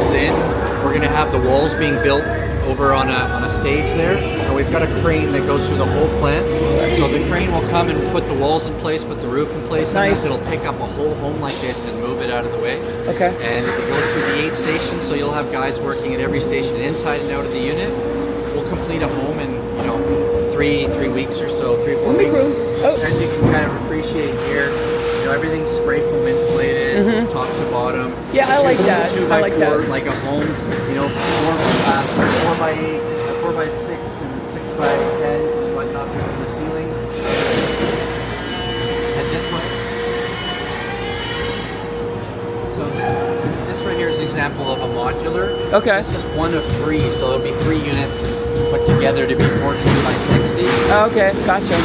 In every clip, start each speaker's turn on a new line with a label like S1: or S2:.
S1: goes in. We're gonna have the walls being built over on a stage there, and we've got a crane that goes through the whole plant. So the crane will come and put the walls in place, put the roof in place.
S2: Nice.
S1: And it'll pick up a whole home like this and move it out of the way.
S2: Okay.
S1: And it goes through the 8 stations, so you'll have guys working at every station inside and out of the unit. We'll complete a home in 3 weeks or so, 3 or 4 weeks.
S2: Oh.
S1: As you can kind of appreciate here, everything's spray foam insulated, top to bottom.
S2: Yeah, I like that.
S1: 2
S2: I
S1: by
S2: like
S1: 4,
S2: that.
S1: like a home, 4 by 8, 4 by 6, and 6 by 10s and whatnot on the ceiling. And this one. So this right here is an example of a modular.
S2: Okay.
S1: This is one of 3, so there'll be 3 units put together to be 14 by 60.
S2: Oh, okay, gotcha.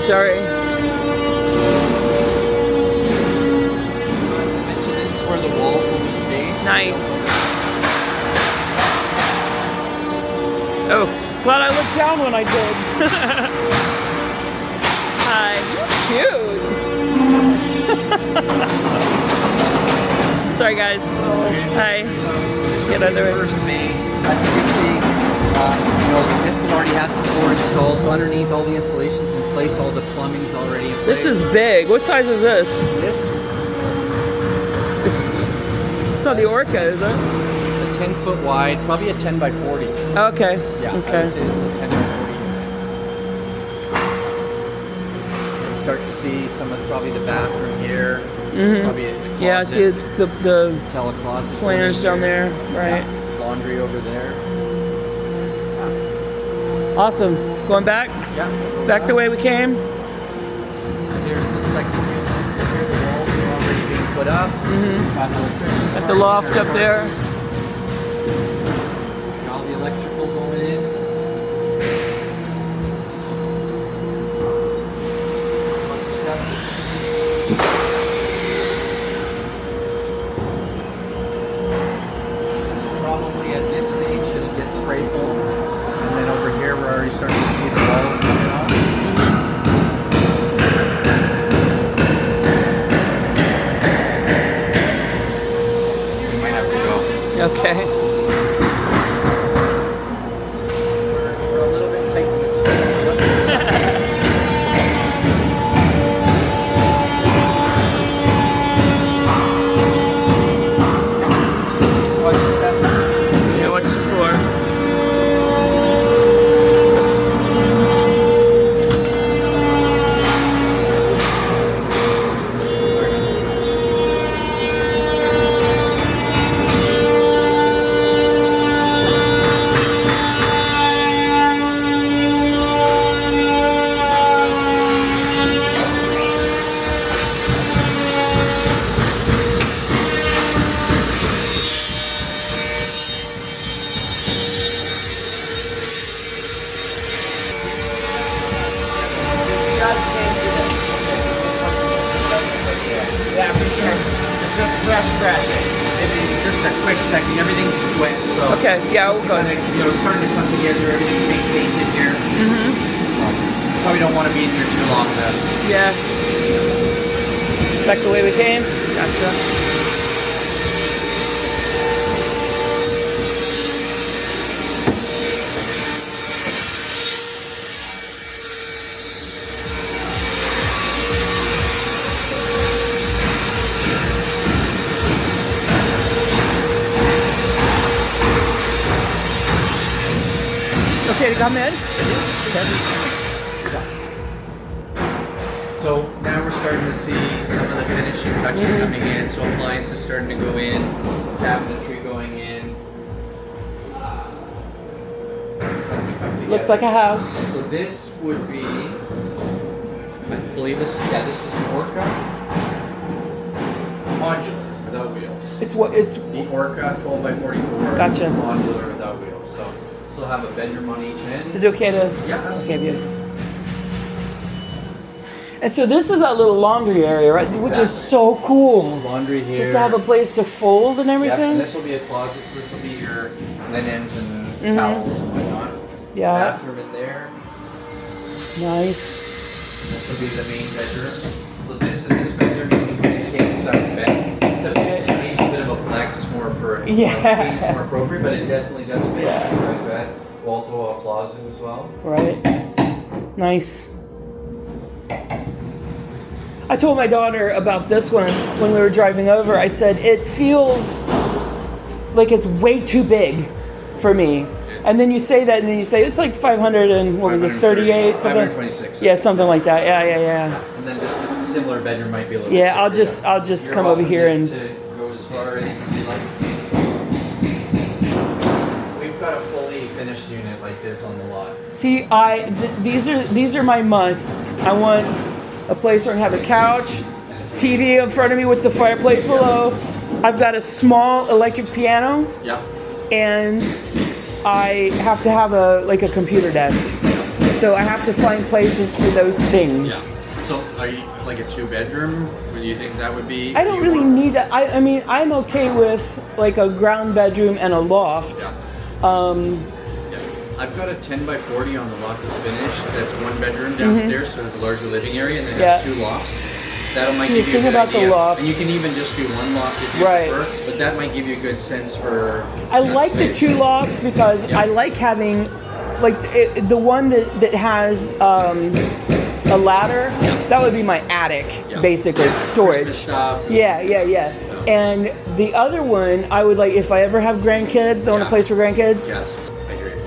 S2: Sorry.
S1: As I mentioned, this is where the walls will be staged.
S2: Nice. Oh, glad I looked down when I did. Hi. Cute. Sorry, guys. Hi. Get out of the way.
S1: First main, as you can see, this one already has the floor installed. So underneath, all the installations in place, all the plumbing's already in place.
S2: This is big. What size is this? It's not the Orca, is it?
S1: A 10-foot wide, probably a 10 by 40.
S2: Okay.
S1: Yeah.
S2: Okay.
S1: This is a 10 by 40. Start to see some of probably the bathroom here. Probably the closet.
S2: Yeah, I see it's the
S1: Telecloset.
S2: planners down there, right?
S1: Yeah. Laundry over there.
S2: Awesome. Going back?
S1: Yeah.
S2: Back the way we came?
S1: And here's the second unit. Here the walls are already being put up.
S2: At the loft up there.
S1: All the electrical going in. Bunch of stuff. Probably at this stage it'll get spray foam. And then over here we're already starting to see the walls coming on. We might have to go.
S2: Okay.
S1: We're a little bit tight in this space. Watch your step.
S2: Yeah, watch the floor.
S1: Yeah, for sure. It's just fresh scratching. It's just a quick second. Everything's wet, so.
S2: Okay, yeah, we'll go.
S1: It's starting to come together. Everything's being painted here. Probably don't want to be in here too long though.
S2: Yeah. Back the way we came? Gotcha. Okay to come in?
S1: So now we're starting to see some of the finishing touches coming in. So appliances starting to go in, cabinetry going in. Starting to come together.
S2: Looks like a house.
S1: So this would be, I believe this is an Orca modular without wheels.
S2: It's what it's
S1: The Orca 12 by 44
S2: Gotcha.
S1: modular without wheels. So this will have a bedroom on each end.
S2: is it okay to
S1: Yeah,
S2: okay,
S1: absolutely.
S2: beautiful. And so this is that little laundry area, right? Which is so cool.
S1: Laundry here.
S2: Just to have a place to fold and
S1: Yes,
S2: everything.
S1: and this will be a closet, so this will be your linens and towels and whatnot.
S2: Yeah.
S1: Bathroom in there.
S2: Nice.
S1: This will be the main bedroom. So this and this bedroom will be king size. for a
S2: Yeah.
S1: cage more appropriate, but it definitely does fit.
S2: Yeah.
S1: Nice bed. Wall-to-wall closet as well.
S2: Right. Nice. I told my daughter about this one when we were driving over. I said, it feels like it's way too big for me. And then you say that, and then you say, it's like 500 and, what was it, 38? Something?
S1: 526.
S2: Yeah, something like that. Yeah.
S1: And then just a similar bedroom might be a little
S2: Yeah,
S1: bit bigger.
S2: I'll just
S1: You're
S2: come over
S1: welcome
S2: here and...
S1: to go as far as you like. We've got a fully finished unit like this on the lot.
S2: See, these are my musts. I want a place where I can have a couch, TV in front of me with the fireplace below. I've got a small electric piano,
S1: Yeah.
S2: and I have to have a computer desk. So I have to find places for those things.
S1: Yeah. So are you like a 2-bedroom? Do you think that would be?
S2: I don't really need that. I mean, I'm okay with like a ground bedroom and a loft.
S1: Yeah. I've got a 10 by 40 on the lot that's finished. That's 1 bedroom downstairs, so it's a larger living area, and then it has 2 lofts. That might give you a good idea.
S2: Loft.
S1: And you can even just do 1 loft if you prefer, but that might give you a good sense for.
S2: I like the 2 lofts because I like having, like the one that has a ladder. That would be my attic, basically storage.
S1: Christmas stuff.
S2: Yeah. And the other one, I would like if I ever have grandkids. I want a place for grandkids.
S1: Yes.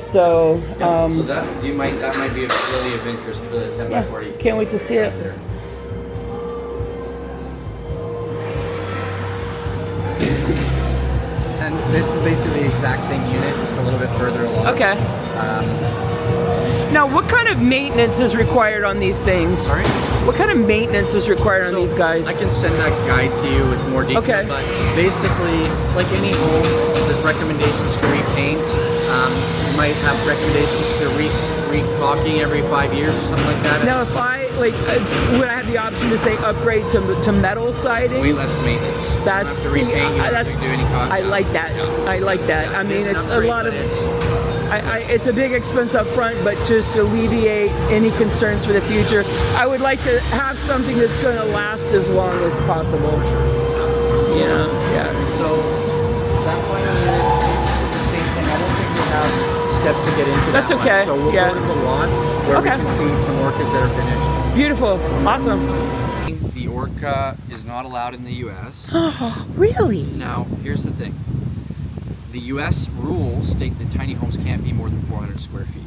S2: So,
S1: so that might be really of interest for the 10 by 40.
S2: Can't wait to see it.
S1: There.
S3: And this is basically the exact same unit, just a little bit further along.
S2: Okay. Now, what kind of maintenance is required on these things?
S1: Sorry?
S2: What kind of maintenance is required on these guys?
S1: I can send that guide to you with more detail.
S2: Okay.
S1: But basically, like any home, there's recommendations to repaint. You might have recommendations to re-caulking every 5 years or something like that.
S2: Now, if I would I have the option to say upgrade to metal siding?
S1: Way less maintenance. You don't have to repaint. You don't have to do any caulking.
S2: I like that.
S1: Yeah.
S2: I like that.
S1: Yeah,
S2: I mean,
S1: an
S2: it's a
S1: upgrade,
S2: lot of.
S1: but
S2: It's a big expense up front, but just to alleviate any concerns for the future, I would like to have something that's going to last as long as possible. Yeah.
S3: So that point on the same thing. I don't think we have steps to get into
S2: That's
S3: that one.
S2: okay.
S3: So we'll go to the lot where we can see some orcas that are finished.
S2: Beautiful. Awesome.
S1: The Orca is not allowed in the U.S.
S2: Really?
S1: Now, here's the thing. The U.S. rules state that tiny homes can't be more than 400 square feet.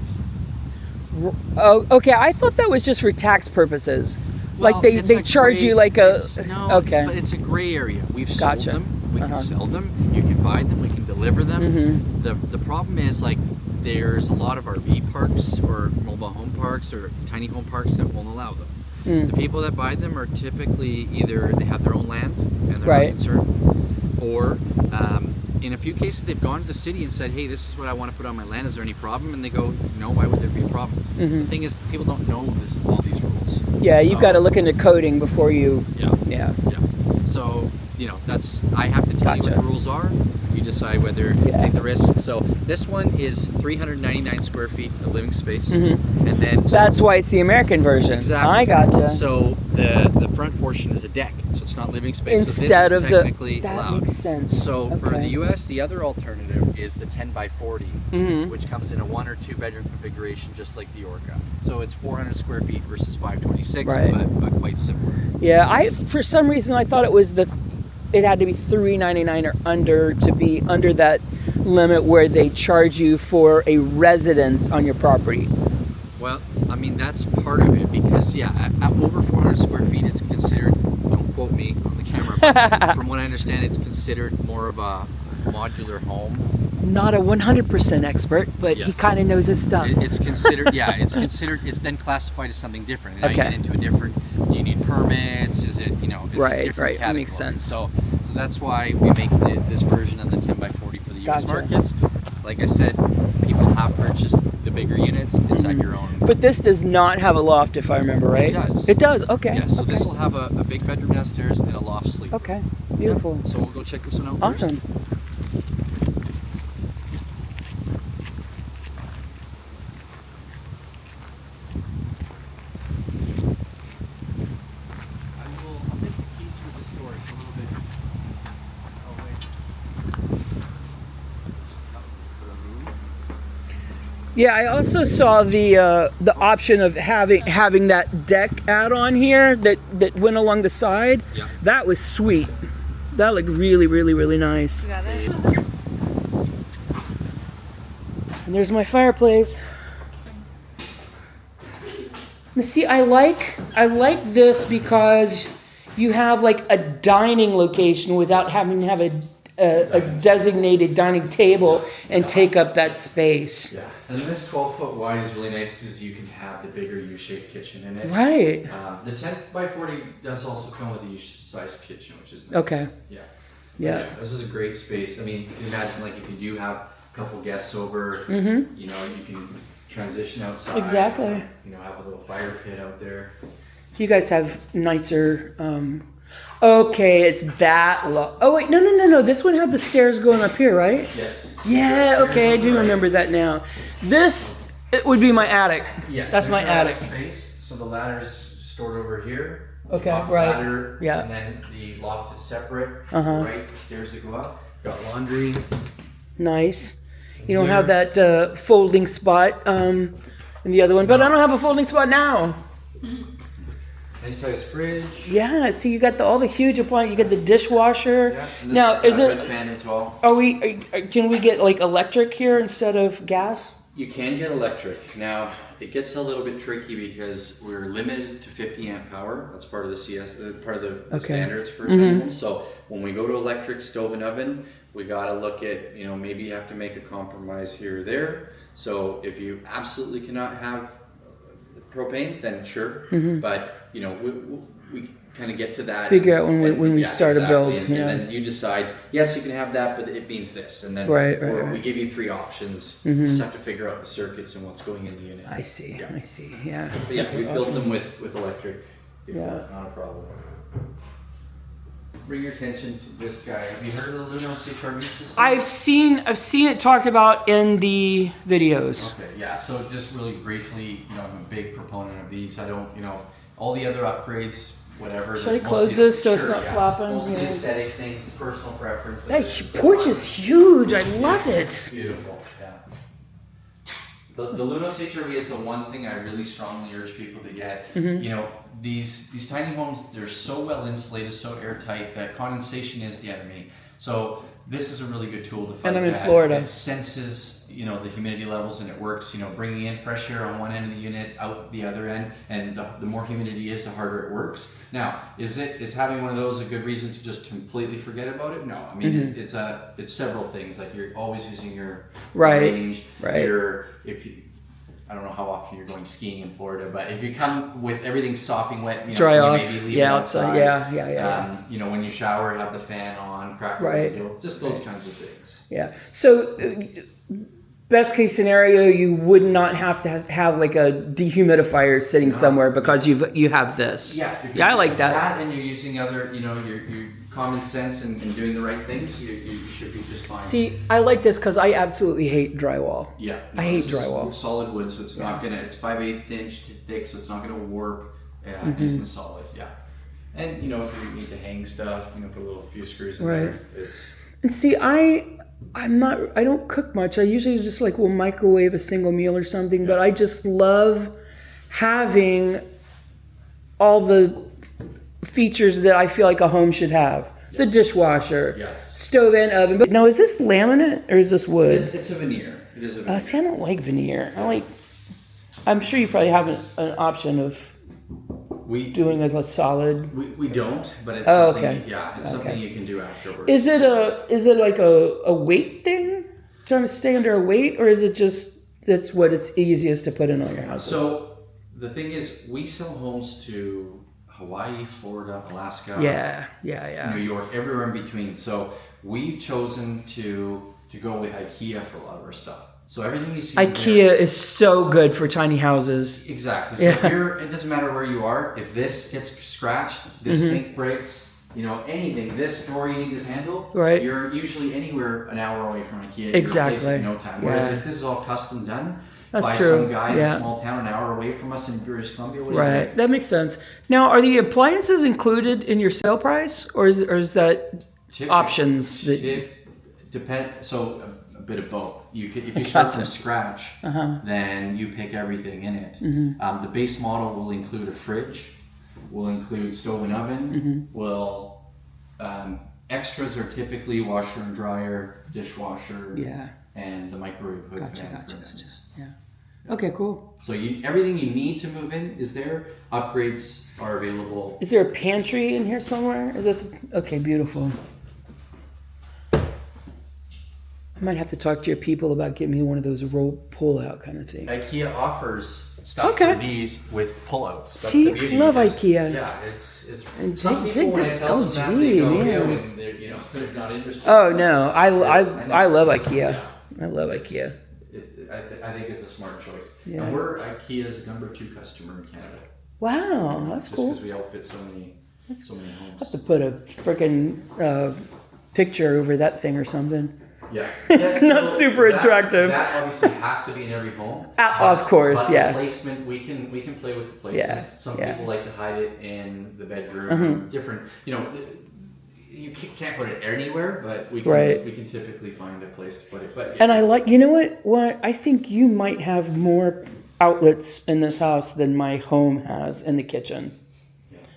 S2: Oh, okay. I thought that was just for tax purposes.
S1: Well,
S2: Like they charge you like a.
S1: No,
S2: okay.
S1: but it's a gray area. We've
S2: Gotcha.
S1: sold them. We can sell them. You can buy them. We can deliver them. The problem is like there's a lot of RV parks or mobile home parks or tiny home parks that won't allow them. The people that buy them are typically either they have their own land and they're not concerned, or in a few cases they've gone to the city and said, hey, this is what I want to put on my land, is there any problem? And they go, no, why would there be a problem? The thing is, people don't know all these rules.
S2: Yeah, you've got to look into coding before you.
S1: Yeah. So, I have to tell you what the rules are. You decide whether to take the risk. So this one is 399 square feet of living space. And then
S2: That's why it's the American version.
S1: Exactly.
S2: I gotcha.
S1: So the front portion is a deck, so it's not living space.
S2: Instead
S1: so
S2: of
S1: this is technically
S2: that
S1: allowed.
S2: makes sense.
S1: So for the U.S., the other alternative is the 10 by 40, which comes in a 1 or 2 bedroom configuration, just like the Orca. So it's 400 square feet versus 526, but quite similar.
S2: Yeah, for some reason I thought it had to be $399 or under to be under that limit where they charge you for a residence on your property.
S1: Well, I mean, that's part of it because, at over 400 square feet, it's considered, don't quote me on the camera, but from what I understand, it's considered more of a modular home.
S2: Not a 100% expert, but he kind of knows his stuff.
S1: It's considered, it's then classified as something different. Now you get into a different, do you need permits? Is it, it's a different category.
S2: That makes sense.
S1: So that's why we make this version of the 10 by 40 for the U.S. markets. Like I said, people have purchased the bigger units. It's at your own.
S2: But this does not have a loft, if I remember right.
S1: It does.
S2: It does. Okay.
S1: Yeah. So this will have a big bedroom downstairs and a loft sleep.
S2: Okay. Beautiful.
S1: So we'll go check this one out.
S2: Awesome.
S1: First. I'll take the keys for this door. It's a little bit. Oh wait.
S2: Yeah, I also saw the option of having that deck add-on here that went along the side.
S1: Yeah.
S2: That was sweet. That looked really, really, really nice.
S4: You got it?
S2: And there's my fireplace. Now, see, I like this because you have like a dining location without having to have a designated dining table and take up that space.
S1: Yeah, and this 12-foot wide is really nice because you can have the bigger U-shaped kitchen in it.
S2: Right.
S1: The 10 by 40 does also come with a U-sized kitchen, which is nice.
S2: Okay.
S1: Yeah.
S2: Yeah.
S1: This is a great space. I mean, you can imagine like if you do have a couple guests over,
S2: Mm-hmm.
S1: you know, you can transition outside.
S2: Exactly.
S1: You know, have a little fire pit out there.
S2: You guys have nicer. Okay, it's that low. Oh wait, no. This one had the stairs going up here, right?
S1: Yes.
S2: Yeah.
S1: Stairs
S2: Okay, I
S1: on the
S2: do
S1: right.
S2: remember that now. This it would be my attic.
S1: Yes.
S2: That's my
S1: there's your
S2: attic.
S1: space. So the ladder's stored over here.
S2: Okay,
S1: Loft
S2: right.
S1: Ladder,
S2: Yeah.
S1: And then the loft is separate.
S2: Uh-huh.
S1: Right. The stairs that go up. Got laundry.
S2: Nice. You don't have that folding spot in the other one, but I don't have a folding spot now.
S1: Nice size fridge.
S2: Yeah. See, you got all the huge appliance. You got the dishwasher.
S1: Yeah. And this
S2: Now, is
S1: red
S2: it?
S1: fan as well?
S2: Can we get like electric here instead of gas?
S1: You can get electric. Now, it gets a little bit tricky because we're limited to 50 amp power. That's part of the part of the
S2: Okay.
S1: standards for tiny homes. So when we go to electric stove and oven, we got to look at, you know, maybe you have to make a compromise here or there. So if you absolutely cannot have propane, then sure. But, you know, we kind of get to that.
S2: Figure out when we start a build,
S1: And,
S2: yeah.
S1: and then you decide, yes, you can have that, but it means this. And then
S2: Right.
S1: we give you 3 options. You just have to figure out the circuits and what's going in the unit.
S2: I see.
S1: Yeah.
S2: I see. Yeah.
S1: But yeah,
S2: Okay,
S1: we've built
S2: awesome.
S1: them with electric. Before,
S2: Yeah.
S1: Not a problem. Bring your attention to this guy. Have you heard of the Lunos HRV system?
S2: I've seen it talked about in the videos.
S1: Okay, yeah. So just really briefly, you know, I'm a big proponent of these. I don't, you know, all the other upgrades, whatever.
S2: Should I
S1: mostly
S2: close this so it's not
S1: yeah.
S2: flopping?
S1: Mostly
S2: Yeah.
S1: aesthetic things, personal preference. But
S2: That
S1: this-
S2: porch is huge. I love
S1: It's
S2: it.
S1: beautiful, yeah. The Lunos HRV is the one thing I really strongly urge people to get. You know, these tiny homes, they're so well insulated, so airtight that condensation is the enemy. So this is a really good tool to fight
S2: And I'm in
S1: that.
S2: Florida.
S1: It senses, you know, the humidity levels, and it works, you know, bringing in fresh air on one end of the unit, out the other end, and the more humidity is, the harder it works. Now, is having one of those a good reason to just completely forget about it? No, I mean it's several things. Like you're always using your
S2: Right,
S1: range.
S2: right.
S1: I don't know how often you're going skiing in Florida, but if you come with everything sopping wet, you know,
S2: Dry
S1: you
S2: off.
S1: maybe leave
S2: Yeah,
S1: it
S2: outside. Yeah.
S1: You know, when you shower, have the fan on, crack the
S2: Right.
S1: window, just those kinds of things.
S2: Yeah. So, best case scenario, you would not have to have like a dehumidifier sitting somewhere because you have this.
S1: Yeah, if
S2: Yeah, I
S1: you
S2: like
S1: do
S2: that.
S1: and you're using other, you know, your common sense and doing the right things, you should be just fine.
S2: See, I like this because I absolutely hate drywall.
S1: Yeah,
S2: I hate
S1: this is
S2: drywall.
S1: solid wood, so it's not gonna. It's 5/8 inch thick, so it's not gonna warp. Nice and solid. Yeah, and you know if you need to hang stuff, you know, put a few screws in
S2: Right.
S1: there. It's
S2: And see, I don't cook much. I usually just like will microwave a single meal or something, but I just love having all the features that I feel like a home should have. The dishwasher,
S1: Yes.
S2: stove and oven. But now, is this laminate or is this wood?
S1: it's a veneer. It is a veneer.
S2: See, I don't like veneer. I'm sure you probably have an option of
S1: we
S2: doing like a solid.
S1: we don't, but it's
S2: Oh,
S1: something.
S2: okay.
S1: Yeah, it's something you can do afterwards.
S2: Is it like a weight thing? Trying to stay under a weight, or is it just that's what it's easiest to put in all your houses?
S1: So the thing is, we sell homes to Hawaii, Florida, Alaska.
S2: yeah.
S1: New York, everywhere in between. So we've chosen to go with IKEA for a lot of our stuff. So everything you see in
S2: IKEA is so good for tiny houses.
S1: exactly. So
S2: Yeah.
S1: it doesn't matter where you are. If this gets scratched, this
S2: Mm-hmm.
S1: sink breaks, you know, anything, this drawer you need this handle,
S2: Right.
S1: you're usually anywhere an hour away from IKEA. You
S2: Exactly.
S1: replace it in no time. Whereas
S2: Yeah.
S1: if this is all custom done
S2: That's
S1: by
S2: true.
S1: some guy in
S2: Yeah.
S1: a small town an hour away from us in British Columbia, what do you
S2: Right,
S1: think?
S2: that makes sense. Now, are the appliances included in your sale price, or is that
S1: Typically-
S2: options?
S1: So a bit of both. If you start from scratch, then you pick everything in it. The base model will include a fridge, will include stove and oven. Extras are typically washer and dryer, dishwasher, and the microwave hood. Gotcha.
S2: Yeah. Okay, cool.
S1: So everything you need to move in is there. Upgrades are available.
S2: Is there a pantry in here somewhere? Is this okay? Beautiful. I might have to talk to your people about getting me one of those pull-out kind of things.
S1: IKEA offers stuff for these with pullouts. That's
S2: See,
S1: the beauty.
S2: I love IKEA.
S1: Yeah, it's.
S2: And
S1: some
S2: take
S1: people when
S2: this
S1: I tell them
S2: LG,
S1: that, they go,
S2: man.
S1: and they're not interested.
S2: Oh no, I love IKEA. Yeah. I love IKEA.
S1: I think it's a smart choice.
S2: Yeah.
S1: And we're IKEA's #2 customer in Canada.
S2: Wow, that's
S1: just
S2: cool.
S1: because we outfit so many homes.
S2: I have to put a freaking picture over that thing or something.
S1: Yeah.
S2: It's not super attractive.
S1: That obviously has to be in every home.
S2: Of course,
S1: but
S2: yeah.
S1: The placement, we can play with the placement.
S2: Yeah.
S1: Some people like to hide it in the bedroom. Different, you can't put it anywhere, but we can typically find a place to put it. But
S2: and I like, you know what? I think you might have more outlets in this house than my home has in the kitchen.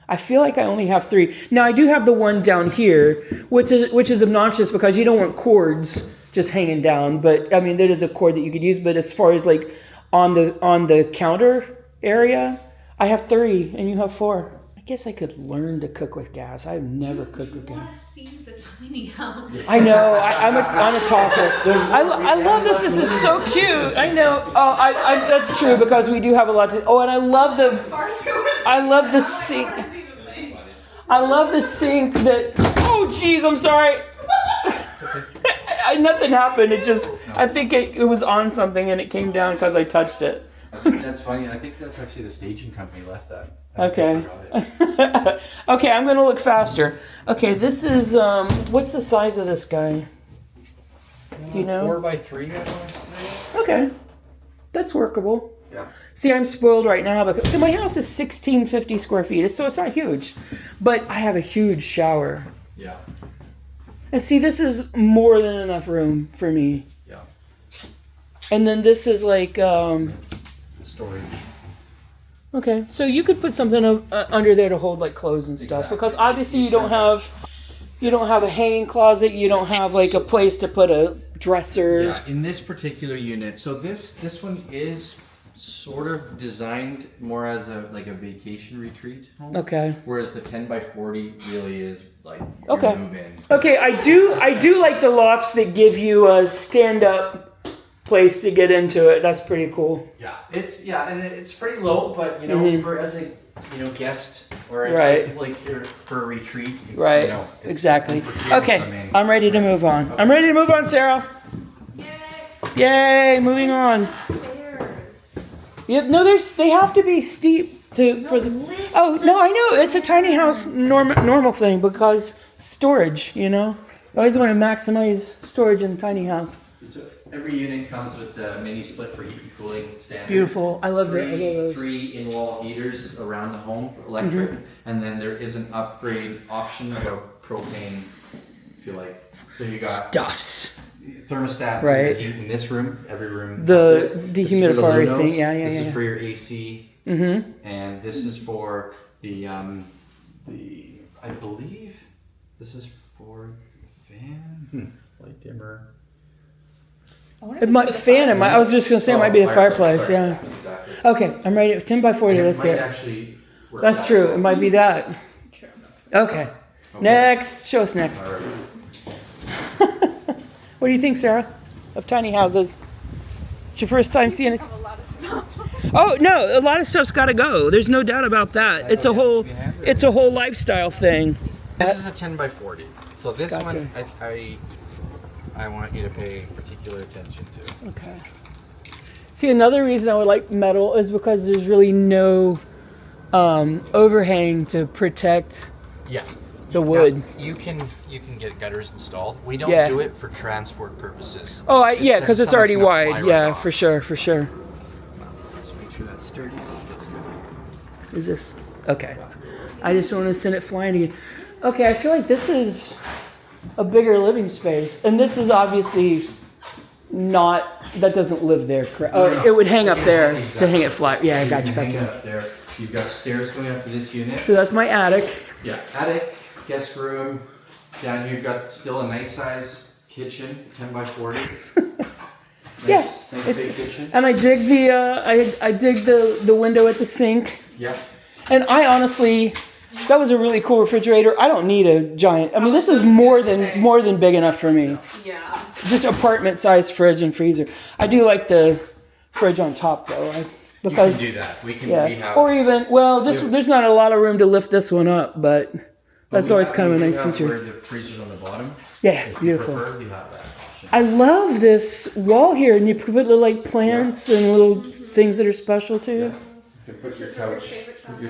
S2: I feel like I only have 3. Now I do have the one down here, which is obnoxious because you don't want cords just hanging down. But I mean, there is a cord that you could use. But as far as like on the counter area, I have 3 and you have 4. I guess I could learn to cook with gas. I've never cooked with gas.
S4: I want to see the tiny house.
S2: I know. I'm a talker. I love this. This is so cute. I know. Oh, that's true because we do have a lot to. Oh, and I love the sink. I love the sink that. Oh, geez, I'm sorry. Nothing happened. It just. I think it was on something and it came down because I touched it.
S1: I think that's funny. I think that's actually the staging company left that.
S2: Okay. Okay, I'm gonna look faster. Okay, this is what's the size of this guy? Do you know?
S1: 4x3, I want to say.
S2: Okay, that's workable.
S1: Yeah.
S2: See, I'm spoiled right now because my house is 1,650 square feet, so it's not huge, but I have a huge shower.
S1: Yeah.
S2: And see, this is more than enough room for me.
S1: Yeah.
S2: And then this is like
S1: storage.
S2: Okay, so you could put something under there to hold like clothes and stuff because obviously you don't have a hanging closet. You don't have like a place to put a dresser.
S1: Yeah, in this particular unit, so this one is sort of designed more as a vacation retreat home.
S2: Okay.
S1: Whereas the 10x40 really is like
S2: Okay.
S1: your move in.
S2: Okay, I do like the lofts that give you a stand up place to get into it. That's pretty cool.
S1: Yeah, it's pretty low, but for as a guest or for a retreat.
S2: Right. Exactly. Okay, I'm ready to move on. I'm ready to move on, Sarah. Yay! Moving on.
S4: Stairs.
S2: Yeah, no, they have to be steep for the. Oh no, I know it's a tiny house normal thing because storage. I always want to maximize storage in a tiny house.
S1: So every unit comes with a mini split for heat and cooling standard.
S2: Beautiful. I love that.
S1: 3 in-wall heaters around the home for electric, and then there is an upgrade option for propane. If you like, so you got
S2: Stuffs.
S1: thermostat
S2: Right.
S1: for the heat in this room. Every room.
S2: The
S1: has it.
S2: dehumidifier
S1: This is for the
S2: thing.
S1: Lunos.
S2: Yeah.
S1: This is for your AC, and this is for the I believe this is for the fan. Light dimmer.
S2: It might I was just gonna say it might be the fireplace.
S1: Sorry.
S2: Yeah.
S1: Exactly.
S2: Okay, I'm ready. 10x40. That's
S1: might
S2: it.
S1: actually work
S2: That's
S1: that
S2: true.
S1: way.
S2: It might be that. Okay. Next. Show us next.
S1: All right.
S2: What do you think, Sarah, of tiny houses? It's your first time seeing it.
S4: A lot of stuff.
S2: Oh no, a lot of stuff's got to go. There's no doubt about that. It's a whole lifestyle thing.
S1: This is a 10x40. So this
S2: Gotcha.
S1: one, I want you to pay particular attention to.
S2: Okay. See, another reason I would like metal is because there's really no overhang to protect
S1: Yeah.
S2: the wood.
S1: Now, you can get gutters installed. We don't
S2: Yeah.
S1: do it for transport purposes.
S2: Oh, because it's already
S1: something's gonna
S2: wide.
S1: fly
S2: Yeah,
S1: right off.
S2: for sure.
S1: Let's make sure that's sturdy. That's good.
S2: Is this okay? I just want to send it flying again. Okay, I feel like this is a bigger living space. And this is obviously not, that doesn't live there, correct? Oh,
S1: No.
S2: it would hang up there to
S1: Exactly.
S2: hang it flat. Yeah,
S1: You
S2: gotcha,
S1: can hang it
S2: gotcha.
S1: up there. You've got stairs going up to this unit.
S2: So that's my attic.
S1: Yeah, attic, guest room. Down here, you've got still a nice size kitchen, 10 by 40.
S2: Yeah,
S1: nice
S2: it's-
S1: big kitchen.
S2: And I dig the I dig the window at the sink.
S1: Yeah,
S2: And I honestly, that was a really cool refrigerator. I don't need a giant. I mean, this is
S4: just
S2: more
S4: gonna
S2: than
S4: say.
S2: more than big enough for me.
S4: Yeah.
S2: Just apartment size fridge and freezer. I do like the fridge on top though, because
S1: you can do that. We can.
S2: yeah.
S1: We have,
S2: Or even well, this
S1: Yeah.
S2: there's not a lot of room to lift this one up, but that's
S1: we
S2: always
S1: have-
S2: kind of a
S1: we
S2: nice
S1: have
S2: feature.
S1: Where the freezer's on the bottom.
S2: Yeah,
S1: If you
S2: beautiful.
S1: prefer, we have that option.
S2: I love this wall here, and you put little like plants and little things that are special to you.
S1: Yeah. You can put your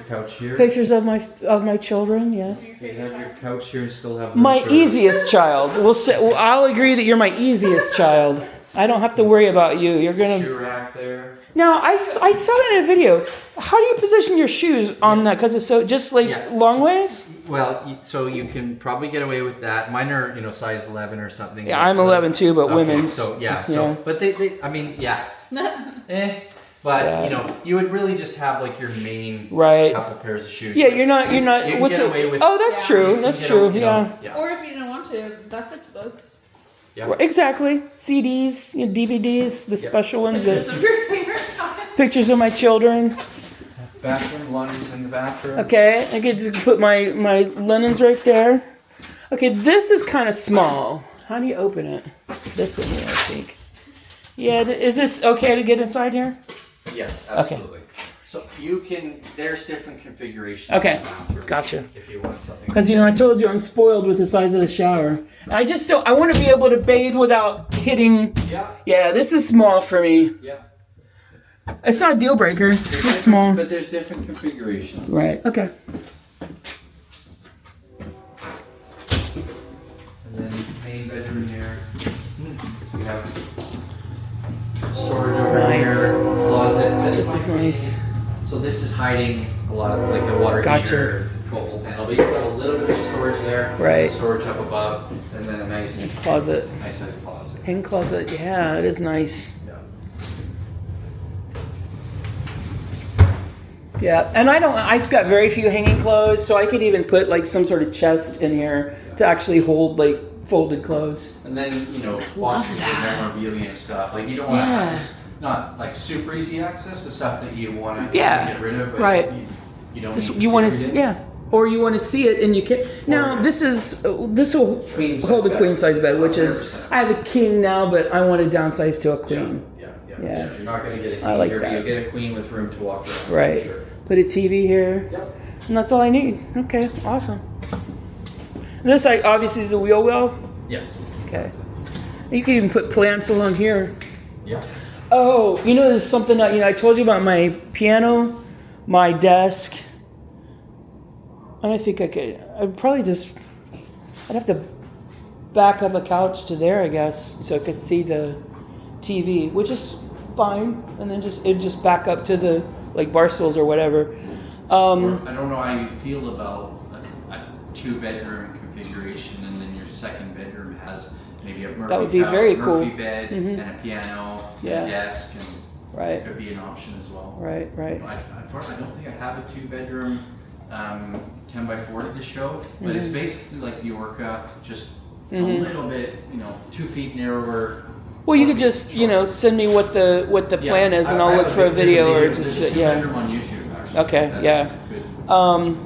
S1: couch here.
S2: Pictures of my children. Yes.
S1: You can have your couch here and still have
S2: My
S1: room for-
S2: easiest child. We'll say. Well, I'll agree that you're my easiest child. I don't have to worry about you. You're gonna.
S1: shoe rack there.
S2: Now I saw that in a video. How do you position your shoes on that? Because it's so just like
S1: Yeah.
S2: long ways.
S1: Well, so you can probably get away with that. Mine are, size 11 or something.
S2: Yeah, I'm 11 too, but
S1: Okay,
S2: women's.
S1: So
S2: Yeah.
S1: but they I mean, yeah. But
S2: Yeah.
S1: you would really just have like your main
S2: Right.
S1: couple pairs of shoes.
S2: Yeah, you're not.
S1: You can
S2: What's
S1: get
S2: it?
S1: away with-
S2: Oh, that's
S4: Yeah.
S2: true.
S1: You
S2: That's
S1: can
S2: true.
S1: get
S2: Yeah.
S4: Or if you don't want to, that fits books.
S1: Yeah.
S2: Exactly. CDs, DVDs, the
S1: Yeah.
S2: special ones that
S4: Some of your favorite topics.
S2: pictures of my children.
S1: Bathroom, laundry's in the bathroom.
S2: Okay, I get to put my linens right there. Okay, this is kind of small. How do you open it? This one here, I think. Yeah, is this okay to get inside here?
S1: Yes, absolutely. So there's different configurations.
S2: Okay,
S1: in the bathroom
S2: gotcha.
S1: If you want something.
S2: Because I told you I'm spoiled with the size of the shower. I just don't. I want to be able to bathe without hitting.
S1: Yeah,
S2: Yeah, this is small for me.
S1: yeah.
S2: It's not a deal breaker.
S1: There's
S2: It's
S1: different-
S2: small.
S1: But there's different configurations.
S2: Right. Okay.
S1: And then main bedroom here. We have storage over
S2: Nice.
S1: here, closet.
S2: This is nice.
S1: So this is hiding a lot of like the water
S2: Gotcha.
S1: heater, 12-volt panel. But you have a little bit of storage there.
S2: Right.
S1: Storage up above, and then a nice
S2: Closet.
S1: size closet.
S2: Hang closet. Yeah, it is nice.
S1: Yeah.
S2: Yeah, and I've got very few hanging clothes, so I could even put like some sort of chest in here to actually hold like folded clothes.
S1: And then boxes of memorabilia and stuff. Like you don't want to
S2: Yeah.
S1: have this, not like super easy access, but stuff that you want to
S2: Yeah.
S1: get rid of. But
S2: Right.
S1: You don't.
S2: Just
S1: need
S2: you want
S1: see
S2: to,
S1: every day.
S2: yeah, or you want to see it and you can. Now
S1: Or-
S2: this will
S1: Queen size
S2: hold a
S1: bed.
S2: queen size bed, which is
S1: 100%.
S2: I have a king now, but I want to downsize to a queen.
S1: Yeah.
S2: Yeah.
S1: You're not gonna get a queen.
S2: I like
S1: You'll
S2: that.
S1: get a queen with room to walk around.
S2: Right.
S1: For sure.
S2: Put a TV here,
S1: Yep.
S2: and that's all I need. Okay, awesome. This obviously is the wheel well.
S1: Yes.
S2: Okay. You can even put plants along here.
S1: Yeah.
S2: Oh, there's something that, I told you about my piano, my desk, and I think I'd have to back up a couch to there, I guess, so I could see the TV, which is fine, and then it'd just back up to the, like, bar stools or whatever.
S1: I don't know how you feel about a 2-bedroom configuration, and then your second bedroom has maybe a Murphy
S2: That would be very cool.
S1: Murphy bed
S2: Mhm.
S1: and a piano
S2: Yeah.
S1: and a desk, and
S2: Right,
S1: could be an option as well.
S2: right.
S1: Unfortunately, I don't think I have a 2-bedroom 10 by 40 to show, but it's basically like the Orca, just a little bit, 2 feet narrower.
S2: Well, you
S1: 4
S2: could
S1: feet
S2: just,
S1: shorter.
S2: send me what the
S1: Yeah,
S2: plan is, and I'll
S1: I
S2: look
S1: have
S2: for a
S1: there's
S2: video or
S1: there's
S2: just,
S1: a 2-bedroom on YouTube, actually.
S2: Okay,
S1: That's
S2: yeah.
S1: good.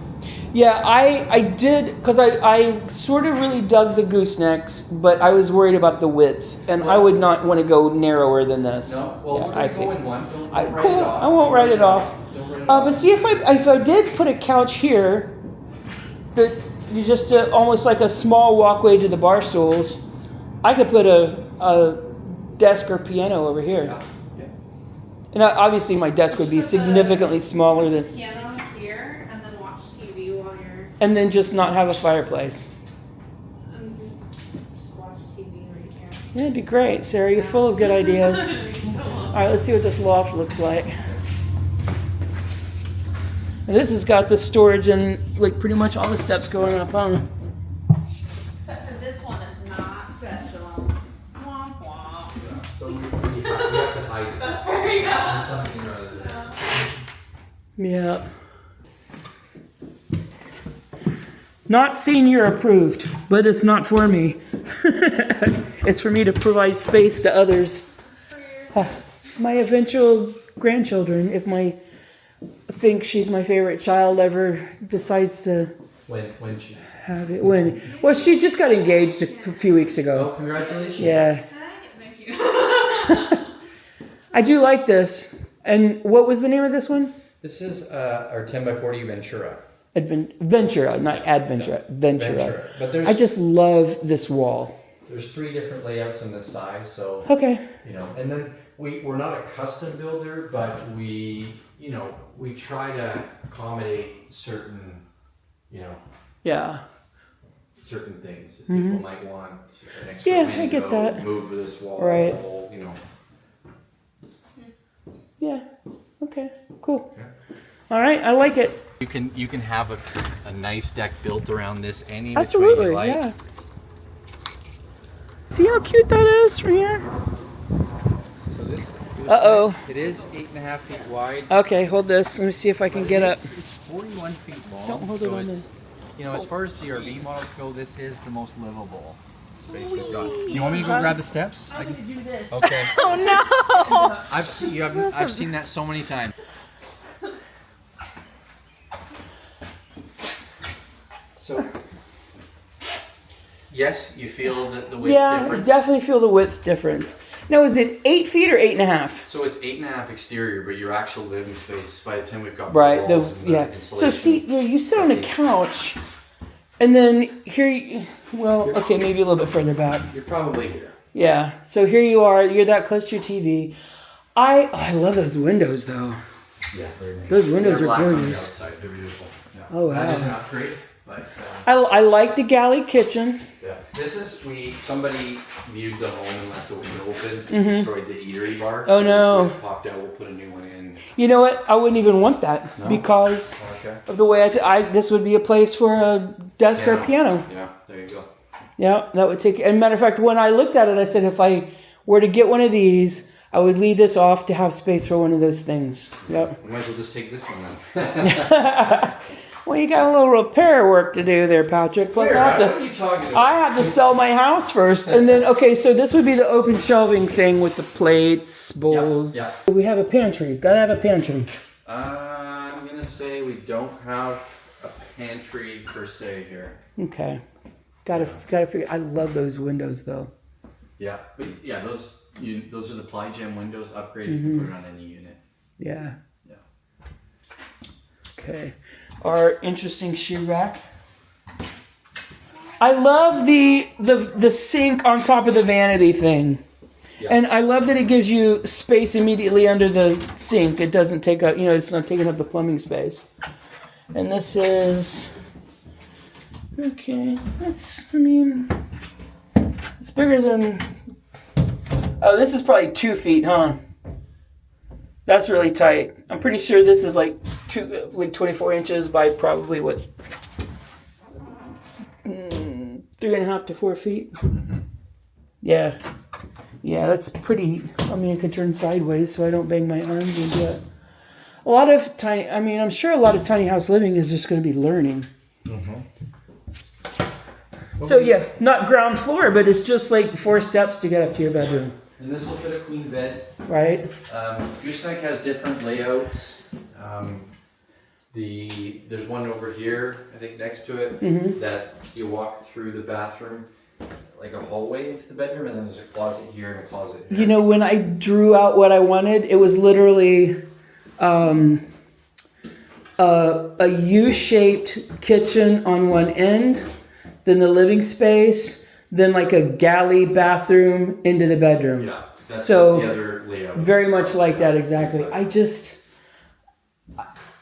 S2: Yeah, I did, because I sort of really dug the goosenecks, but I was worried about the width, and I
S1: Well-
S2: would not want to go narrower than this.
S1: No, well,
S2: Yeah,
S1: we're gonna go in one. Don't write
S2: cool.
S1: it off.
S2: I won't write it off.
S1: Don't write it
S2: But
S1: off.
S2: see, if I did put a couch here, that you just almost like a small walkway to the bar stools, I could put a desk or piano over here.
S1: Yeah, yeah.
S2: And obviously my desk would be significantly smaller than,
S4: Piano here, and then watch TV while you're
S2: and then just not have a fireplace.
S4: just watch TV right here.
S2: Yeah, it'd be great, Sarah. You're full of good ideas. All right, let's see what this loft looks like. And this has got the storage and like pretty much all the steps going up, huh?
S4: Except for this one,
S1: So we have to hide
S4: That's very
S1: something rather than.
S2: Yeah. Not senior approved, but it's not for me. It's for me to provide space to others. My eventual grandchildren, if my think she's my favorite child ever decides to
S1: When she.
S2: have it. Well, she just got engaged a few weeks
S1: Oh,
S2: ago.
S1: congratulations.
S2: Yeah.
S4: Thank you.
S2: I do like this. And what was the name of this one?
S1: This is our 10 by 40 Ventura.
S2: Ventura, not Adventura. Ventura.
S1: But there's
S2: I just love this wall.
S1: there's 3 different layouts in this size, so
S2: Okay.
S1: and then we're not a custom builder, but we try to accommodate certain
S2: Yeah.
S1: certain things that people might want an extra
S2: Yeah,
S1: window,
S2: I get that.
S1: move this wall,
S2: Right. Yeah. Okay. Cool.
S1: Okay.
S2: All right. I like it.
S1: You can have a nice deck built around this any
S2: Absolutely.
S1: which way you like.
S2: Yeah. See how cute that is from here?
S1: So this
S2: Uh-oh.
S1: it is 8.5 feet wide.
S2: Okay. Hold this. Let me see if I can get up.
S1: It's 41 feet long.
S2: Don't hold it
S1: so
S2: on
S1: it's, as far as the RV models go, this is the most livable space we've got. You want me to go grab the steps?
S2: I'm gonna do this.
S1: Okay.
S2: Oh no!
S1: I've seen that so many times. So, yes, you feel the width
S2: Yeah, I
S1: difference.
S2: definitely feel the width difference. Now, is it 8 feet or 8.5?
S1: So it's 8.5 exterior, but your actual living space by the time we've got
S2: Right.
S1: walls and the
S2: Yeah. So
S1: insulation.
S2: see, you sit on a couch, and then here. Okay, maybe a little bit further back.
S1: You're probably here.
S2: Yeah. So here you are. You're that close to your TV. I love those windows though.
S1: Yeah, very nice.
S2: Those windows
S1: They're
S2: are
S1: black on the
S2: gorgeous.
S1: outside. They're beautiful. Yeah.
S2: Oh, wow.
S1: That is an upgrade, but
S2: I like the galley kitchen.
S1: yeah. This is somebody viewed the home and left the window open, destroyed the eatery bar.
S2: Oh,
S1: so
S2: no.
S1: We've popped out. We'll put a new one in.
S2: You know what? I wouldn't even want that
S1: No?
S2: because
S1: Okay.
S2: of the way this would be a place for a desk or a piano.
S1: Yeah. There you go.
S2: Yeah, that would take. And matter of fact, when I looked at it, I said if I were to get one of these, I would leave this off to have space for one of those things. Yep.
S1: We might as well just take this one then.
S2: Well, you got a little repair work to do there, Patrick. Plus,
S1: Where?
S2: I have
S1: What
S2: to.
S1: are you talking about?
S2: I have to sell my house first, and then so this would be the open shelving thing with the plates, bowls.
S1: Yeah.
S2: We have a pantry. Gotta have a pantry.
S1: I'm gonna say we don't have a pantry per se here.
S2: Okay. Gotta figure. I love those windows though.
S1: Yeah, but yeah, those are the ply gem windows. Upgraded, you can put it on any unit.
S2: Yeah.
S1: Yeah.
S2: Okay. Our interesting shoe rack. I love the sink on top of the vanity thing.
S1: Yeah.
S2: And I love that it gives you space immediately under the sink. It doesn't take up, it's not taking up the plumbing space. And this is, okay, it's bigger than, this is probably 2 feet, huh? That's really tight. I'm pretty sure this is like 24 inches by probably 3.5 to 4 feet.
S1: Mm-hmm.
S2: Yeah. Yeah, that's pretty. I could turn sideways so I don't bang my arms into it. A lot of I'm sure a lot of tiny house living is just going to be learning.
S1: Mm-hmm.
S2: So yeah, not ground floor, but it's just like 4 steps to get up to your bedroom,
S1: And this will fit a queen bed.
S2: right?
S1: Gooseneck has different layouts. There's one over here, I think, next to it, that you walk through the bathroom like a hallway into the bedroom, and then there's a closet here and a closet here.
S2: You know, when I drew out what I wanted, it was literally a U-shaped kitchen on one end, then the living space, then like a galley bathroom into the bedroom.
S1: Yeah, that's
S2: So,
S1: the other layout.
S2: Very much like that, exactly.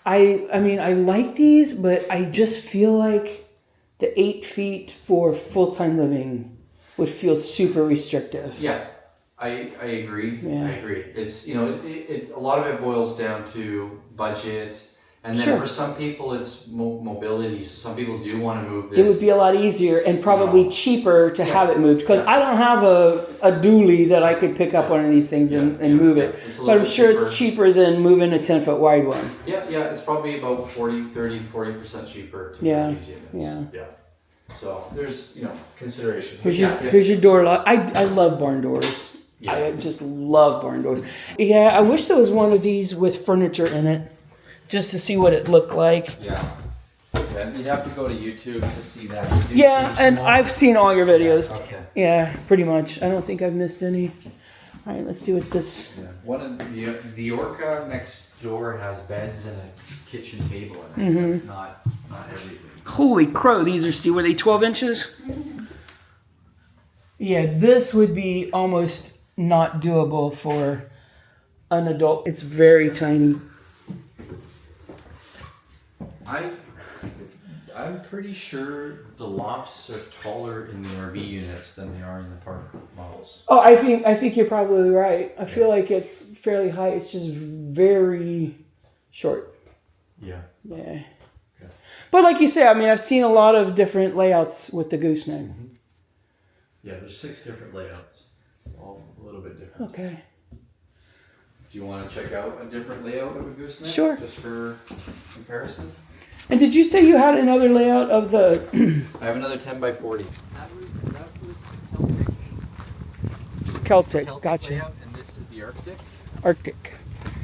S2: I like these, but I just feel like the 8 feet for full-time living would feel super restrictive.
S1: Yeah, I agree.
S2: Yeah.
S1: I agree. It's a lot of it boils down to budget, and then
S2: Sure.
S1: for some people it's mobility. So some people do want to move this.
S2: It would be a lot easier and probably cheaper to have it moved because I don't have a a dually that I could pick up one of these things and move it.
S1: It's a
S2: But
S1: little
S2: I'm
S1: bit
S2: sure it's cheaper than moving a 10-foot wide one.
S1: Yeah, it's probably about 40% cheaper to
S2: Yeah,
S1: move these units. Yeah. So there's, considerations. But
S2: Here's your door lock. I love barn doors.
S1: Yeah.
S2: I just love barn doors. Yeah, I wish there was one of these with furniture in it, just to see what it looked like.
S3: Yeah. You'd have to go to YouTube to see that.
S2: Yeah, and I've seen all your videos.
S1: Okay.
S2: Yeah, pretty much. I don't think I've missed any. All right, let's see what this.
S3: Yeah. One of the Orca next door has beds and a kitchen table in it, but not everything.
S2: Holy crow! These are steel. Were they 12 inches? Yeah, this would be almost not doable for an adult. It's very tiny.
S1: I'm pretty sure the lofts are taller in the RV units than they are in the park models.
S2: Oh, I think you're probably right. I feel like it's fairly high. It's just very short.
S1: Yeah.
S2: Yeah.
S1: Okay.
S2: But like you say, I mean, I've seen a lot of different layouts with the gooseneck.
S1: Yeah, there's 6 different layouts, all a little bit different.
S2: Okay.
S1: Do you want to check out a different layout of a gooseneck?
S2: Sure.
S1: Just for comparison?
S2: And did you say you had another layout of the?
S3: I have another 10 by 40.
S1: That was
S2: Celtic.
S1: Celtic
S2: Gotcha.
S1: layout, and this is the Arctic.
S2: Arctic.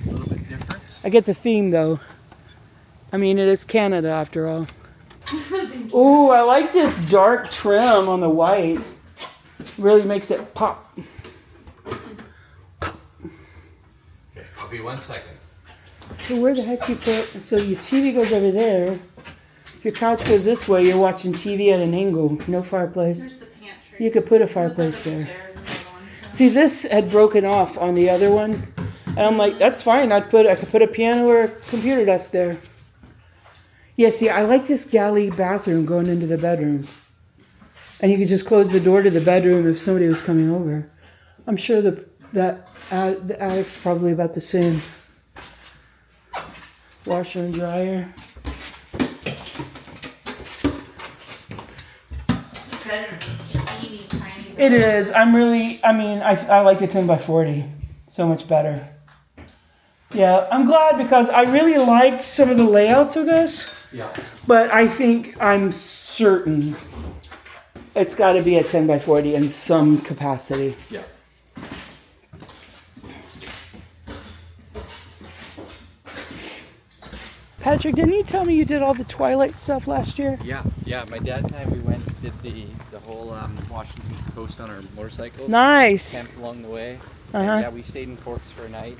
S1: A little bit different.
S2: I get the theme though. I mean, it is Canada after all. Oh, I like this dark trim on the white. Really makes it pop.
S1: Okay, I'll be 1 second.
S2: So where the heck you put? So your TV goes over there. If your couch goes this way, you're watching TV at an angle. No fireplace.
S4: There's the pantry.
S2: You could put a
S4: It was
S2: fireplace
S4: under the
S2: there.
S4: stairs in the other one.
S2: See, this had broken off on the other one, and I'm like, that's fine. I could put a piano or a computer desk there. Yeah, see, I like this galley bathroom going into the bedroom, and you could just close the door to the bedroom if somebody was coming over. I'm sure the attic's probably about the same. Washer and dryer.
S4: Bedroom's teeny tiny.
S2: It is. I like the 10 by 40 so much better. Yeah, I'm glad because I really liked some of the layouts of this,
S1: Yeah.
S2: but I'm certain it's got to be a 10 by 40 in some capacity.
S1: Yeah.
S2: Patrick, didn't you tell me you did all the Twilight stuff last year?
S3: Yeah. My dad and I, we went and did the whole Washington coast on our motorcycles.
S2: Nice.
S3: Camped along the way.
S2: Uh-huh.
S3: And, yeah, we stayed in Forks for a night.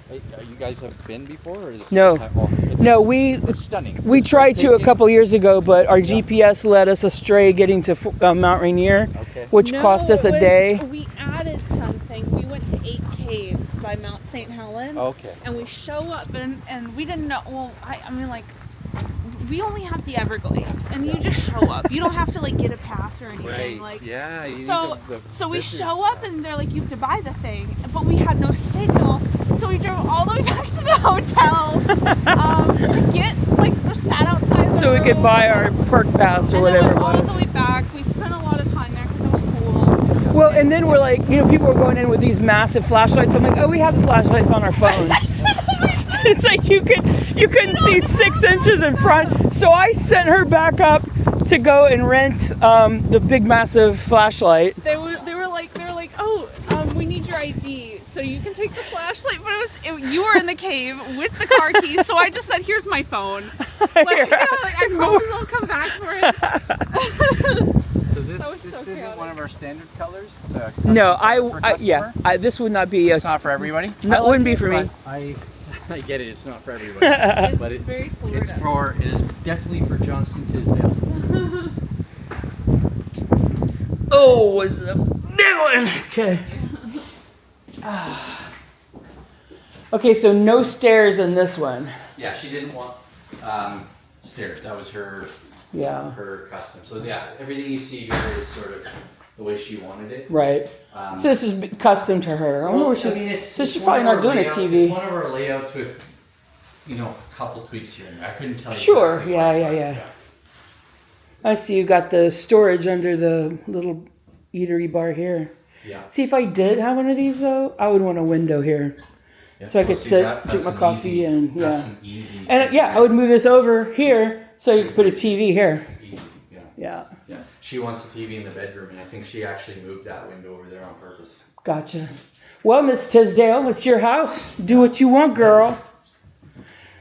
S3: And you guys have been before? Or is this
S2: No.
S3: the first time? Oh,
S2: No,
S3: it's stunning.
S2: we
S3: It's
S2: tried to a
S3: breathtaking.
S2: couple years ago, but our GPS led us astray getting to Mount Rainier,
S3: Okay.
S2: which cost us a day.
S5: We added something. We went to 8 caves by Mount St. Helens.
S3: Okay.
S5: And we show up and we didn't know. Well, I mean, like, we only have the Everglades, and you just show up. You don't have to like get a pass or anything. Like,
S3: Yeah. You
S5: so
S3: need the
S5: so we
S3: visitors
S5: show up
S3: pass.
S5: and they're like, you have to buy the thing, but we had no signal, so we drove all the way back to the hotel to get just sat outside.
S2: So we could buy our perk pass or
S5: and
S2: whatever
S5: then
S2: it
S5: went all
S2: was.
S5: the way back. We spent a lot of time there because it was cool.
S2: Well, and then we're like, people were going in with these massive flashlights. I'm like, oh, we have the flashlights on our phone. It's like you couldn't see 6 inches in front. So I sent her back up to go and rent the big massive flashlight.
S5: They were like, oh, we need your ID so you can take the flashlight. But you were in the cave with the car keys, so I just said, here's my phone. I promise I'll come back for it.
S3: So this
S5: That was so
S3: isn't
S5: chaotic.
S3: one of our standard colors. It's a
S2: No,
S3: custom color for customer.
S2: this would not be
S3: It's not for everybody.
S2: no, it wouldn't be for me.
S3: I get it. It's not for everybody.
S5: It's
S3: But
S5: very Florida.
S1: It is definitely for Johnston Tisdale.
S2: Oh, was the big one. Okay. Okay, so no stairs in this one.
S1: Yeah, she didn't want stairs. That was her
S2: Yeah.
S1: custom. So yeah, everything you see here is sort of the way she wanted it.
S2: Right. So this is custom to her. I wonder what she's. So she's probably not doing a
S1: It's
S2: TV.
S1: one of our layouts with, a couple tweaks here and there. I couldn't tell you.
S2: Sure.
S1: exactly
S2: Yeah. I see you got the storage under the little eatery bar here.
S3: Yeah.
S2: See, if I did have one of these though, I would want a window here.
S3: Yeah.
S2: So I could
S3: see,
S2: sit,
S3: that's
S2: drink my
S3: an
S2: coffee,
S3: easy-
S2: and
S3: That's
S2: yeah.
S3: an easy.
S2: And yeah, I would move this over here so you could put a TV here.
S3: Easy. Yeah.
S2: Yeah,
S3: Yeah. She wants the TV in the bedroom, and I think she actually moved that window over there on purpose.
S2: gotcha. Well, Miss Tisdale, it's your house. Do what you want, girl.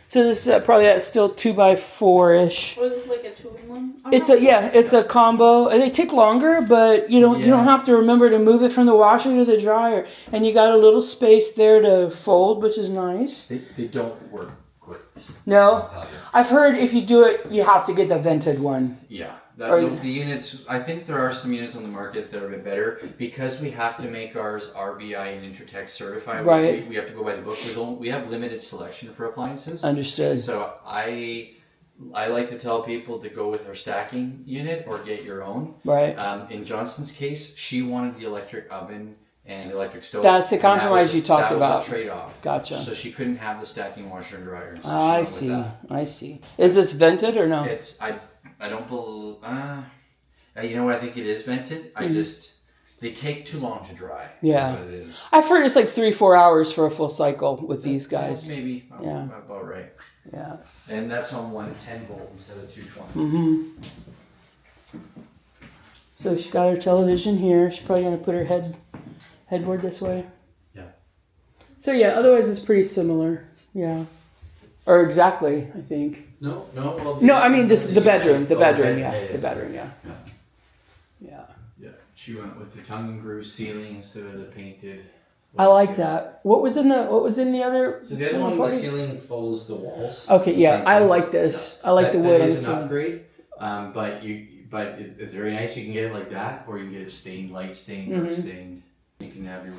S2: So this is probably that's still 2x4-ish.
S5: Was this like a 2-in-1? Oh,
S2: It's
S5: no.
S2: it's a combo. They take longer, but you don't
S3: Yeah.
S2: have to remember to move it from the washer to the dryer, and you got a little space there to fold, which is nice.
S3: They don't work quick.
S2: No,
S3: I'll tell you.
S2: I've heard if you do it, you have to get the vented one.
S3: Yeah.
S2: Or-
S3: The units, I think there are some units on the market that are a bit better because we have to make ours RBI and Intertech certified.
S2: Right.
S3: We have to go by the book. We have limited selection for appliances.
S2: Understood.
S3: So I like to tell people to go with our stacking unit or get your own.
S2: Right.
S3: In Johnson's case, she wanted the electric oven and the electric stove.
S2: That's the
S3: and that
S2: compromise
S3: was-
S2: you talked
S3: that
S2: about.
S3: was a trade-off.
S2: Gotcha.
S3: So she couldn't have the stacking washer and dryer. So she
S2: I
S3: went with
S2: see.
S3: that.
S2: I see. Is this vented or no?
S3: I don't believe. You know what? I think it is vented. They take too long to dry.
S2: Yeah.
S3: That's what it is.
S2: I've heard it's like 3-4 hours for a full cycle with these guys.
S3: Maybe.
S2: Yeah.
S3: About right.
S2: Yeah.
S3: And that's on 110 volt instead of 220.
S2: Mm-hmm. So she's got her television here. She's probably gonna put her headboard this way.
S3: Yeah.
S2: So yeah, otherwise it's pretty similar. Yeah. Or exactly, I think.
S3: No. Well,
S2: No, I mean the bedroom. The
S3: Oh,
S2: bedroom,
S3: bed-
S2: yeah. The
S3: yeah,
S2: bedroom, yeah.
S3: Yeah.
S2: Yeah.
S3: Yeah. She went with the tongue and groove ceiling instead of the painted.
S2: I like that. What was in the other?
S3: So the other one, the ceiling folds the walls.
S2: Okay,
S3: It's the
S2: yeah,
S3: same
S2: I
S3: thing.
S2: like this. I like the
S3: That
S2: wood on the
S3: is an
S2: ceiling.
S3: upgrade, but it's very nice. You can get it like that, or you can get it stained, light stained, dark stained. You can have your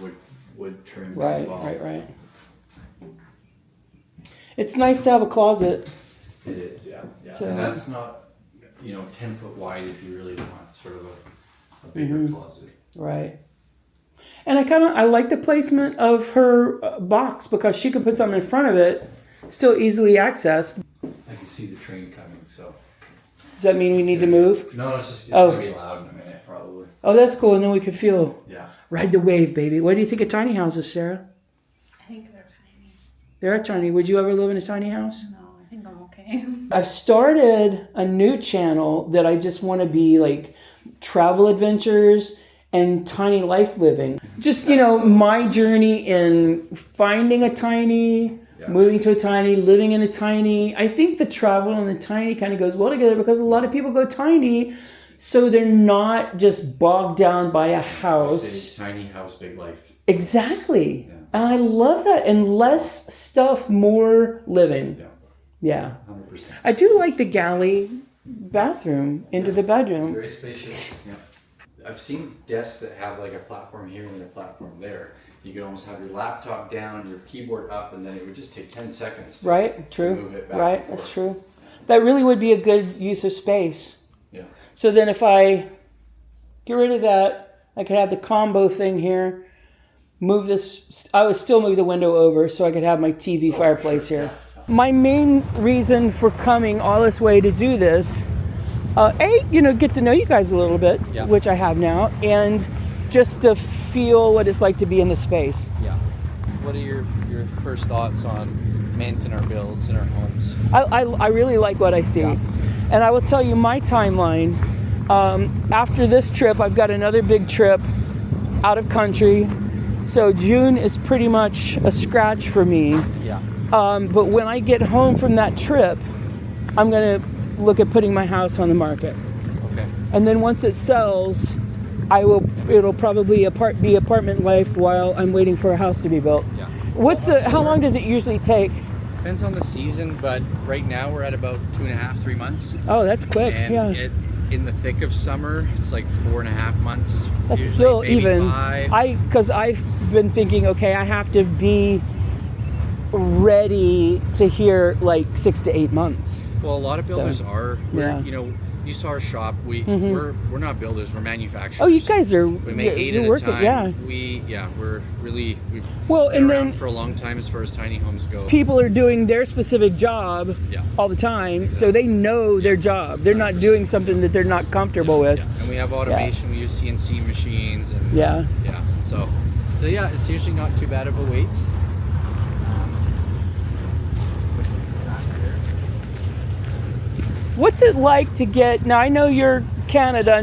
S3: wood trim. as
S2: Right,
S3: well.
S2: right. It's nice to have a closet.
S3: It is, yeah.
S2: So-
S3: And that's not, 10 foot wide if you really want sort of a bigger closet.
S2: Right. And I like the placement of her box because she could put something in front of it, still easily accessed.
S3: I can see the train coming, so.
S2: Does that mean we need to move?
S3: No, it's
S2: Oh.
S3: gonna be loud in a minute, probably.
S2: Oh, that's cool. And then we could feel
S3: Yeah.
S2: ride the wave, baby. What do you think of tiny houses, Sarah?
S4: I think they're tiny.
S2: They're tiny. Would you ever live in a tiny house?
S4: No, I think I'm okay.
S2: I've started a new channel that I just want to be like travel adventures and tiny life living. Just, my journey in finding a tiny,
S3: Yeah.
S2: moving to a tiny, living in a tiny. I think the travel and the tiny kind of goes well together because a lot of people go tiny so they're not just bogged down by a house.
S3: Say, tiny house, big life.
S2: Exactly.
S3: Yeah.
S2: And I love that. And less stuff, more living.
S3: Yeah.
S2: Yeah.
S3: 100%.
S2: I do like the galley bathroom into the bedroom.
S3: Very spacious. Yeah. I've seen desks that have like a platform here and a platform there. You could almost have your laptop down, your keyboard up, and then it would just take 10 seconds to
S2: Right?
S3: to
S2: True.
S3: move it back
S2: Right?
S3: and
S2: That's
S3: forth.
S2: true. That really would be a good use of space.
S3: Yeah.
S2: So then if I get rid of that, I could have the combo thing here. Move this, I would still move the window over so I could have my TV fireplace here. My main reason for coming all this way to do this, get to know you guys a little bit,
S1: Yeah.
S2: which I have now, and just to feel what it's like to be in the space.
S1: Yeah. What are your first thoughts on mint in our builds and our homes?
S2: I really like what I see.
S1: Yeah.
S2: And I will tell you my timeline. After this trip, I've got another big trip out of country. So June is pretty much a scratch for me.
S1: Yeah.
S2: But when I get home from that trip, I'm going to look at putting my house on the market.
S1: Okay.
S2: And then once it sells, it'll probably be apartment life while I'm waiting for a house to be built.
S1: Yeah.
S2: How long does it usually take?
S1: Depends on the season, but right now we're at about 2.5, 3 months.
S2: Oh, that's quick.
S1: And
S2: Yeah.
S1: in the thick of summer, it's like 4.5 months.
S2: That's
S1: usually,
S2: still
S1: maybe
S2: even.
S1: 5.
S2: Because I've been thinking, okay, I have to be ready to hear like 6 to 8 months.
S1: Well, a lot of builders are.
S2: yeah.
S1: you saw our shop. We're not builders. We're manufacturers.
S2: Oh, you guys are.
S1: We make 8
S2: you're
S1: at a
S2: working,
S1: time.
S2: yeah.
S1: We're really we've
S2: Well,
S1: been
S2: and
S1: around
S2: then
S1: for a long time as far as tiny homes go.
S2: people are doing their specific job
S1: Yeah.
S2: all the time, so they know their job. They're not
S1: 100%.
S2: doing something that they're not comfortable with.
S1: Yeah. And we have automation. We use CNC machines and
S2: Yeah.
S1: yeah. So yeah, it's usually not too bad of a wait.
S2: What's it like to get? Now I know you're Canada,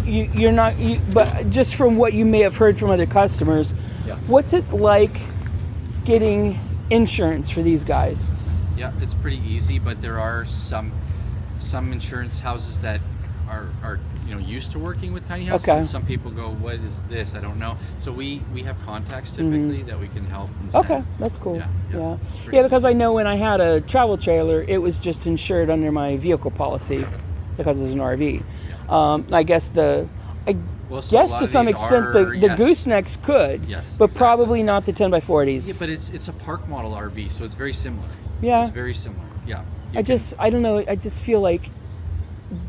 S2: you're not. But just from what you may have heard from other customers,
S1: Yeah.
S2: what's it like getting insurance for these guys?
S1: Yeah, it's pretty easy, but there are some insurance houses that are used to working with tiny houses.
S2: Okay.
S1: And some people go, "What is this? I don't know." So we have contacts typically that we can help. And send.
S2: Okay, that's cool.
S1: Yeah. It's pretty
S2: Yeah, because I know when I had a travel trailer, it was just insured under my vehicle policy because it's an RV. I guess
S1: Well, so a
S2: yes,
S1: lot
S2: to
S1: of
S2: some
S1: these
S2: extent,
S1: are-
S2: the
S1: yes.
S2: goosenecks could,
S1: Yes,
S2: but
S1: exactly.
S2: probably not the 10x40s.
S1: Yeah, but it's a park model RV, so it's very similar.
S2: Yeah.
S1: It's very similar. Yeah.
S2: I don't know. I just feel like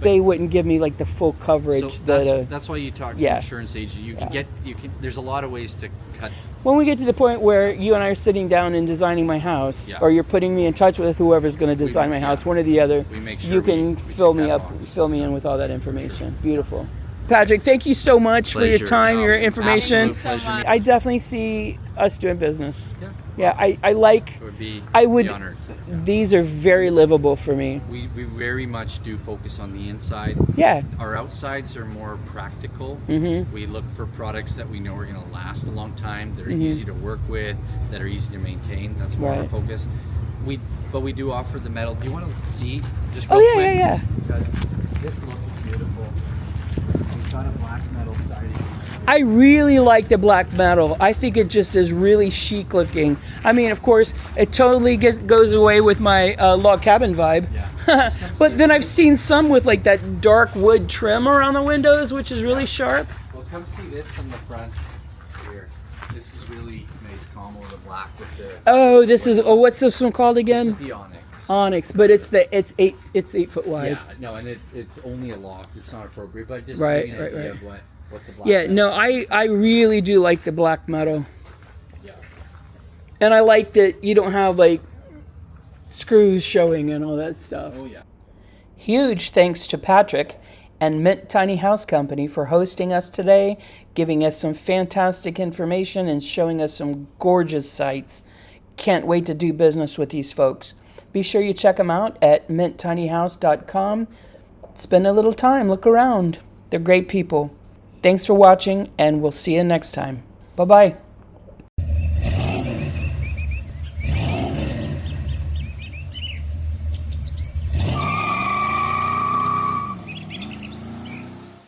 S2: they wouldn't give me like the full coverage
S1: So
S2: that.
S1: that's why you talk to
S2: yeah.
S1: an insurance agent. You can there's a lot of ways to cut.
S2: When we get to the point where you and I are sitting down and designing my house,
S1: Yeah.
S2: or you're putting me in touch with whoever's going to design my house, one or the other,
S1: We make sure
S2: you can
S1: we
S2: fill
S1: take
S2: me
S1: that
S2: up,
S1: box.
S2: fill me in with all that information. Beautiful. Patrick, thank you so much for your
S1: Pleasure.
S2: time,
S1: No,
S2: your information.
S1: absolute pleasure.
S2: I definitely see us doing business.
S1: Yeah.
S2: Yeah, I like.
S1: It would be.
S2: I would.
S1: Be honored.
S2: These are very livable for me.
S1: We very much do focus on the inside.
S2: Yeah.
S1: Our outsides are more practical.
S2: Mm-hmm.
S1: We look for products that we know are going to last a long time. That are
S2: Mm-hmm.
S1: easy to work with. That are easy to maintain. That's more our
S2: Right.
S1: focus. But we do offer the metal. Do you want to see just
S2: Oh
S1: real
S2: yeah,
S1: quick?
S2: yeah.
S1: Because this look is beautiful. We've got a black metal siding.
S2: I really like the black metal. I think it just is really chic looking. I mean, of course, it totally goes away with my log cabin vibe.
S1: Yeah.
S2: But then I've seen some with like that dark wood trim around the windows, which is really sharp.
S1: Well, come see this from the front. Here, this is really nice combo of the black with the.
S2: Oh, what's this one called
S1: This
S2: again?
S1: is the onyx.
S2: Onyx, but it's 8 foot wide.
S1: Yeah, no, and it's only a loft. It's not appropriate, but just
S2: Right,
S1: giving an
S2: right,
S1: idea
S2: right.
S1: of what the black.
S2: Yeah,
S1: is.
S2: no, I really do like the black metal.
S1: Yeah.
S2: And I like that you don't have like screws showing and all that stuff.
S1: Oh yeah.
S2: Huge thanks to Patrick and Mint Tiny House Company for hosting us today, giving us some fantastic information and showing us some gorgeous sites. Can't wait to do business with these folks. Be sure you check them out at minttinyhouse.com. Spend a little time, look around. They're great people. Thanks for watching, and we'll see you next time. Bye-bye.